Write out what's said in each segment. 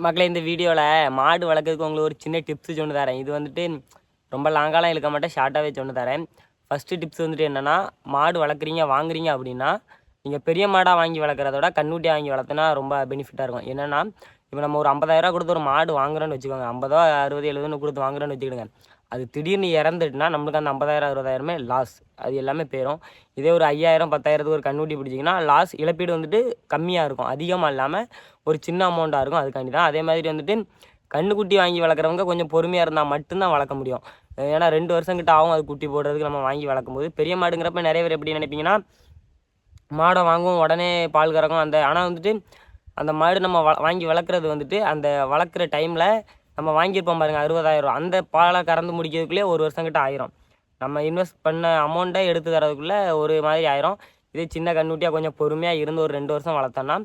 மக்களே இந்த வீடியோவில் மாடு வளர்க்குறதுக்கு உங்களுக்கு ஒரு சின்ன டிப்ஸ் சொன்னு தரேன். இது வந்துட்டு ரொம்ப லாங்காலாம் இழுக்க மாட்டேன், ஷார்ட்டாகவே சொன்னு தரேன். ஃபஸ்ட்டு டிப்ஸ் வந்துட்டு என்னென்னா, மாடு வளர்க்குறீங்க வாங்குறீங்க அப்படின்னா நீங்கள் பெரிய மாடாக வாங்கி வளர்க்குறத விட கண்ணுட்டியாக வாங்கி வளர்த்துனா ரொம்ப பெனிஃபிட்டாக இருக்கும். என்னென்னா இப்போ நம்ம ஒரு 50,000 கொடுத்து ஒரு மாடு வாங்குறோன்னு வச்சுக்கோங்க, 50, 60, 70 கொடுத்து வாங்குறோன்னு வச்சுக்கிடுங்க. அது திடீர்னு இறந்துட்டுனா நம்மளுக்கு அந்த 50,000, 60,000 லாஸ், அது எல்லாமே போயிடும். இதே ஒரு 5,000, 10,000 ஒரு கண்ணுட்டி பிடிச்சிங்கன்னா லாஸ், இழப்பீடு வந்துட்டு கம்மியாக இருக்கும், அதிகமாக இல்லாமல் ஒரு சின்ன அமௌண்ட்டாக இருக்கும். அதுக்காண்டி தான். அதே மாதிரி வந்துட்டு கண்ணுக்குட்டி வாங்கி வளர்க்குறவங்க கொஞ்சம் பொறுமையாக இருந்தால் மட்டும்தான் வளர்க்க முடியும். ஏன்னா 2 வருஷம் கிட்ட ஆகும் அது குட்டி போடுறதுக்கு. நம்ம வாங்கி வளர்க்கும் போது பெரிய மாடுங்கிறப்ப நிறைய பேர் எப்படி நினைப்பீங்கன்னா, மாடை வாங்குவோம் உடனே பால் கறக்கும் அந்த, ஆனால் வந்துட்டு அந்த மாடு நம்ம வாங்கி வளர்க்குறது வந்துட்டு அந்த வளர்க்குற டைமில் நம்ம வாங்கியிருப்போம் பாருங்கள் 60,000, அந்த பாலை கறந்து முடிக்கிறதுக்குள்ளே 1 வருஷம் கிட்ட ஆயிரும். நம்ம இன்வெஸ்ட் பண்ண அமௌண்ட்டை எடுத்து தரதுக்குள்ளே ஒரு மாதிரி ஆயிரும். இதே சின்ன கண்ணுட்டியாக கொஞ்சம் பொறுமையாக இருந்து ஒரு 2 வருஷம் வளர்த்தோன்னா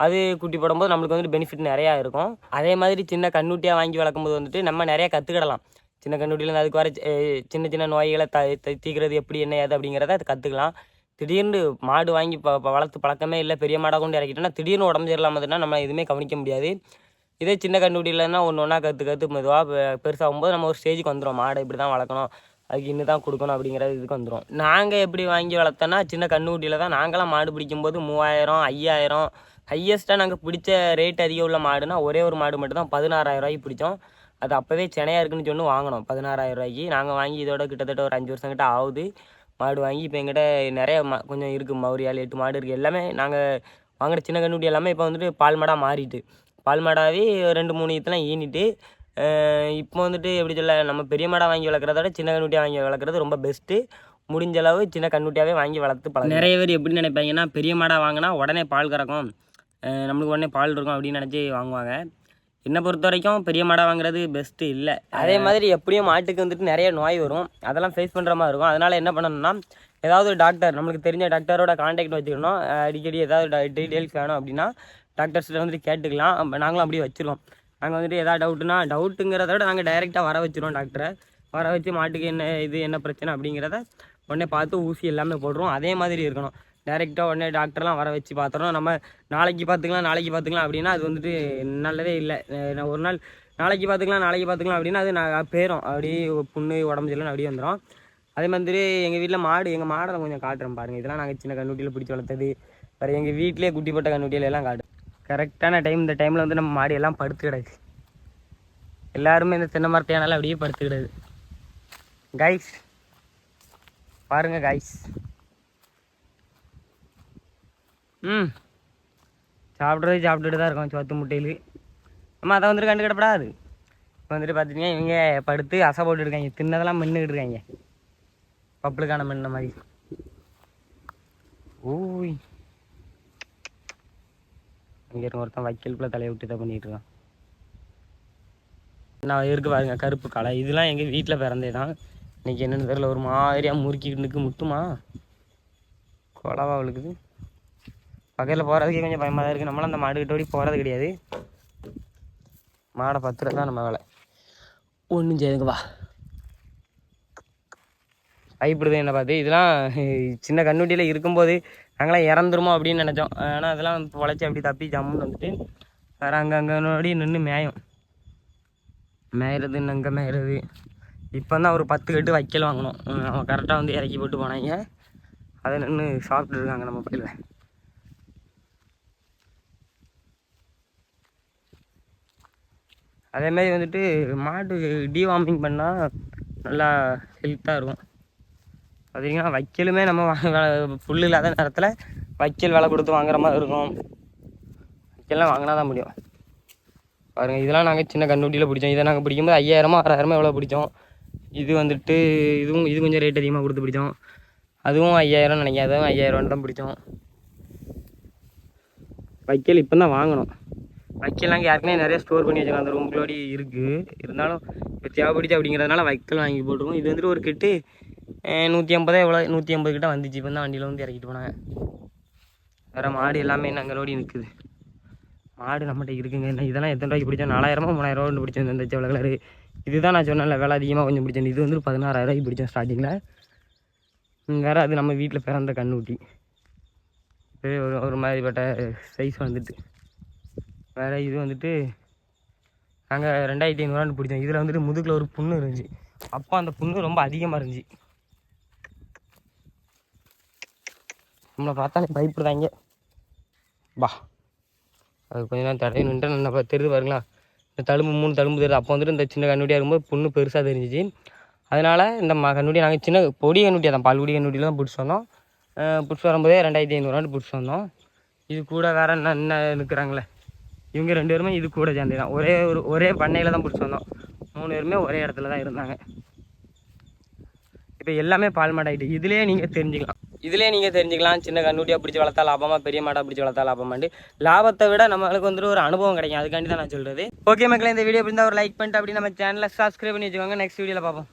அது குட்டி போடும்போது நம்மளுக்கு வந்துட்டு பெனிஃபிட் நிறையா இருக்கும். அதே மாதிரி சின்ன கண்ணுட்டியாக வாங்கி வளர்க்கும்போது வந்துட்டு நம்ம நிறையா கற்றுக்கிடலாம். சின்ன கண்ணுட்டிலேருந்து அதுக்கு வர சின்ன சின்ன நோய்களை தீக்கிறது எப்படி என்ன ஏது அப்படிங்கிறத அது கற்றுக்கலாம். திடீர்னு மாடு வாங்கி வளர்த்து பழக்கமே இல்லை, பெரிய மாடாக கொண்டு இறக்கிட்டோன்னா திடீர்னு உடம்பு சரியில்லாமதுன்னா நம்ம எதுவுமே கவனிக்க முடியாது. இதே சின்ன கண்ணுட்டியிலன்னா ஒன்று ஒன்றா கற்று மெதுவாக பெருசாகும்போது நம்ம ஒரு ஸ்டேஜுக்கு வந்துடும், மாடை இப்படி தான் வளர்க்கணும், அதுக்கு இன்னும் தான் கொடுக்கணும் அப்படிங்கிறது இதுக்கு வந்துடும். நாங்கள் எப்படி வாங்கி வளர்த்தோன்னா சின்ன கண்ணுக்குட்டியில் தான் நாங்களாம் மாடு பிடிக்கும்போது 3,000, 5,000, ஹையஸ்ட்டாக நாங்கள் பிடிச்ச ரேட் அதிகம் உள்ள மாடுனா ஒரே ஒரு மாடு மட்டும் தான் 16,000 பிடிச்சோம். அது அப்போவே சென்னையாக இருக்குன்னு சொல்லி வாங்கினோம் 16,000. நாங்கள் வாங்கி இதோட கிட்டத்தட்ட ஒரு 5 வருஷம் கிட்ட ஆகுது மாடு வாங்கி. இப்போ எங்கிட்ட நிறைய கொஞ்சம் இருக்குது, ஒரு 7-8 மாடு இருக்குது. எல்லாமே நாங்கள் வாங்குகிற சின்ன கண்ணுக்குட்டி எல்லாமே இப்போ வந்துட்டு பால் மாடாக மாறிட்டு, பால் மாடாகவே 2-3 இதெல்லாம் ஈனிட்டு. இப்போ வந்துட்டு எப்படி சொல்ல, நம்ம பெரிய மாடாக வாங்கி வளர்க்குறத விட சின்ன கண்ணுட்டியாக வாங்கி வளர்க்குறது ரொம்ப பெஸ்ட்டு. முடிஞ்ச அளவு சின்ன கண்ணுட்டியாகவே வாங்கி வளர்த்து பழகும். நிறைய பேர் எப்படி நினைப்பாங்கன்னா, பெரிய மாடாக வாங்கினா உடனே பால் கறக்கும், நம்மளுக்கு உடனே பால் இருக்கும் அப்படின்னு நினச்சி வாங்குவாங்க. என்னை பொறுத்த வரைக்கும் பெரிய மாடாக வாங்குறது பெஸ்ட்டு இல்லை. அதே மாதிரி எப்படியும் மாட்டுக்கு வந்துட்டு நிறைய நோய் வரும், அதெல்லாம் ஃபேஸ் பண்ணுற மாதிரி இருக்கும். அதனால் என்ன பண்ணணும்னா, ஏதாவது டாக்டர் நம்மளுக்கு தெரிஞ்ச டாக்டரோட கான்டாக்ட் வச்சுக்கணும். அடிக்கடி ஏதாவது டீட்டெயில்ஸ் வேணும் அப்படின்னா டாக்டர்ஸ்கிட்ட வந்துட்டு கேட்டுக்கலாம். நாங்களும் அப்படியே வச்சுருவோம். நாங்கள் வந்துட்டு எதாவது டவுட்டுங்கிறத விட நாங்கள் டைரெக்டாக வர வச்சுருவோம். டாக்டரை வர வச்சு மாட்டுக்கு என்ன பிரச்சனை அப்படிங்கிறத உடனே பார்த்து ஊசி எல்லாமே போடுறோம். அதே மாதிரி இருக்கணும், டைரெக்டாக உடனே டாக்டர்லாம் வர வச்சு பார்த்துறோம். நம்ம நாளைக்கு பார்த்துக்கலாம் அப்படின்னா அது வந்துட்டு நல்லதே இல்லை. ஒரு நாள் நாளைக்கு பார்த்துக்கலாம் அப்படின்னா அது நான் போயிடும், அப்படியே புண்ணு உடம்பு சரியில்லைன்னு அப்படியே வந்துடும். அதே மாதிரி எங்கள் வீட்டில் எங்கள் மாடை கொஞ்சம் காட்டுறோம் பாருங்கள். இதெல்லாம் நாங்கள் சின்ன கண்ணுட்டியில் பிடிச்சி வளர்த்தது. வேறு எங்கள் வீட்டிலே குட்டி போட்ட கண்ணுட்டியில் எல்லாம் காட்டும். கரெக்டான டைம், இந்த டைமில் வந்து நம்ம மாடு எல்லாம் படுத்து கிடக்கு. எல்லாருமே இந்த தென்னை மரத்தையானால அப்படியே படுத்து கிடக்கு. கைஸ் பாருங்க கைஸ், சாப்பிட்டுட்டு தான் இருக்கோம் சோத்து முட்டையில். நம்ம அதை வந்துட்டு கண்டுக்கிடப்படாது. இப்போ வந்துட்டு பார்த்துட்டிங்கன்னா இவங்க படுத்து அசை போட்டு இருக்காங்க, தின்னதெல்லாம் மென்னுக்கிட்டு இருக்காங்க, பப்புளுக்கான மென்ன மாதிரி. ஓய், அங்கே இருக்க ஒருத்தன் வைக்கலுக்குள்ள தலையை விட்டு தான் பண்ணிகிட்டு இருக்கான். நான் இருக்கு பாருங்க கருப்பு களை, இதெல்லாம் எங்கள் வீட்டில் பிறந்தே தான். இன்றைக்கி என்னென்னு தெரியல, ஒரு மாதிரியாக முறுக்கிட்டு முட்டுமா கொலவா அவளுக்குது. பக்கத்தில் போகிறதுக்கே கொஞ்சம் பயமாக தான் இருக்குது. நம்மளாம் அந்த மாடுகிட்ட ஓடி போகிறது கிடையாது. மாடை பத்துறது தான் நம்ம வேலை. ஒன்றும் செய்யுங்கப்பா, பயப்படுது என்ன பார்த்து. இதெல்லாம் சின்ன கண்ணுட்டியில் இருக்கும்போது நாங்களாம் இறந்துருமோ அப்படின்னு நினச்சோம். ஆனால் அதெல்லாம் பொழைச்சி அப்படி தப்பி ஜம்முன்னு வந்துட்டு வேறு அங்கங்கனோடி நின்று மேயிறது அங்கே மேயிறது. இப்போ தான் ஒரு 10 கட்டு வைக்கல் வாங்கணும். அவன் கரெக்டாக வந்து இறக்கி போட்டு போனாங்க, அதை நின்று சாப்பிட்டு இருக்காங்க நம்ம பையில. அதேமாதிரி வந்துட்டு மாடு டீவார்மிங் பண்ணால் நல்லா ஹெல்த்தாக இருக்கும். பார்த்தீங்கன்னா வைக்கலுமே நம்ம புல் இல்லாத நேரத்தில் வைக்கல் விலை கொடுத்து வாங்குற மாதிரி இருக்கும். வைக்கல்லாம் வாங்கினா தான் முடியும். பாருங்கள், இதெல்லாம் நாங்கள் சின்ன கண்ணுட்டியில் பிடிச்சோம். இதை நாங்கள் பிடிக்கும்போது 5,000, 6,000 எவ்வளோ பிடிச்சோம். இது வந்துட்டு இது கொஞ்சம் ரேட் அதிகமாக கொடுத்து பிடிச்சோம். அதுவும் 5,000 நினைக்கிறேன், அதுவும் 5,000 தான் பிடிச்சோம். வைக்கல் இப்போ தான் வாங்கணும். வைக்கல் நாங்கள் ஏற்கனவே நிறைய ஸ்டோர் பண்ணி வச்சுருக்கோம், அந்த ரூம்களோடி இருக்குது. இருந்தாலும் இப்போ தேவைப்படுச்சு அப்படிங்கிறதுனால வைக்கல் வாங்கி போட்டுருவோம். இது வந்துட்டு ஒரு கிட்டு 150 எவ்வளோ 150 கிட்ட வந்துச்சு. இப்போ தான் வண்டியில் வந்து இறக்கிட்டு போனாங்க. வேறு மாடு எல்லாமே நாங்களோடி நிற்குது. மாடு நம்மகிட்ட இருக்குங்க. இதெல்லாம் எத்தனை ரூபாய்க்கு பிடிச்சோம்? 4,000, 3,000 பிடிச்சோம் இந்த செவல கலரு. இதுதான் நான் சொன்னேன்ல விலை அதிகமாக கொஞ்சம் பிடிச்சேன். இது வந்து 16,000 பிடிச்சோம் ஸ்டார்டிங்கில். வேறு அது நம்ம வீட்டில் பிறந்த கண்ணுட்டி, ஒரு மாதிரிப்பட்ட சைஸ் வந்துட்டு. வேறு இது வந்துட்டு நாங்கள் 2500 பிடிச்சோம். இதில் வந்துட்டு முதுகில் ஒரு புண்ணு இருந்துச்சு. அப்போ அந்த புண்ணு ரொம்ப அதிகமாக இருந்துச்சு. நம்மளை பார்த்தாலே பயப்படுதாங்க. பா அது கொஞ்ச நேரம் தடவை நின்று நம்ம தெரிஞ்சு பாருங்களா, இந்த தழும்பு 3 தழும்பு தெரியுது. அப்போ வந்துட்டு இந்த சின்ன கண்ணுட்டியாக இருக்கும்போது புண்ணு பெருசாக தெரிஞ்சிச்சு. அதனால் இந்த கண்ணுட்டியை நாங்கள் சின்ன பொடி கண்ணுட்டியாக தான், பால்குடி கண்ணுட்டியில் தான் பிடிச்சி வந்தோம். பிடிச்சி வரும்போதே 2500 பிடிச்சி வந்தோம். இது கூட வேறு என்ன இருக்கிறாங்களே, இவங்க 2 பேருமே இது கூட சேர்ந்து தான் ஒரே பண்ணையில் தான் பிடிச்சி வந்தோம். 3 பேருமே ஒரே இடத்துல தான் இருந்தாங்க. இப்போ எல்லாமே பால் மாடாகிட்டு இதுலேயே நீங்கள் தெரிஞ்சுக்கலாம் சின்ன கண்ணுட்டியாக பிடிச்சி வளர்த்தா லாபமாக, பெரிய மாடாக பிடிச்சி வளர்த்தா லாபமாண்டு. லாபத்தை விட நம்மளுக்கு வந்துட்டு ஒரு அனுபவம் கிடைக்கும். அதுக்காண்டி தான் நான் சொல்கிறது. ஓகே மக்களே, இந்த வீடியோ இருந்தால் ஒரு லைக் பண்ணிட்டு அப்படி நம்ம சேனலை சப்ஸ்கிரைப் பண்ணி வச்சுக்கோங்க. நெக்ஸ்ட் வீடியோவில் பார்ப்போம்.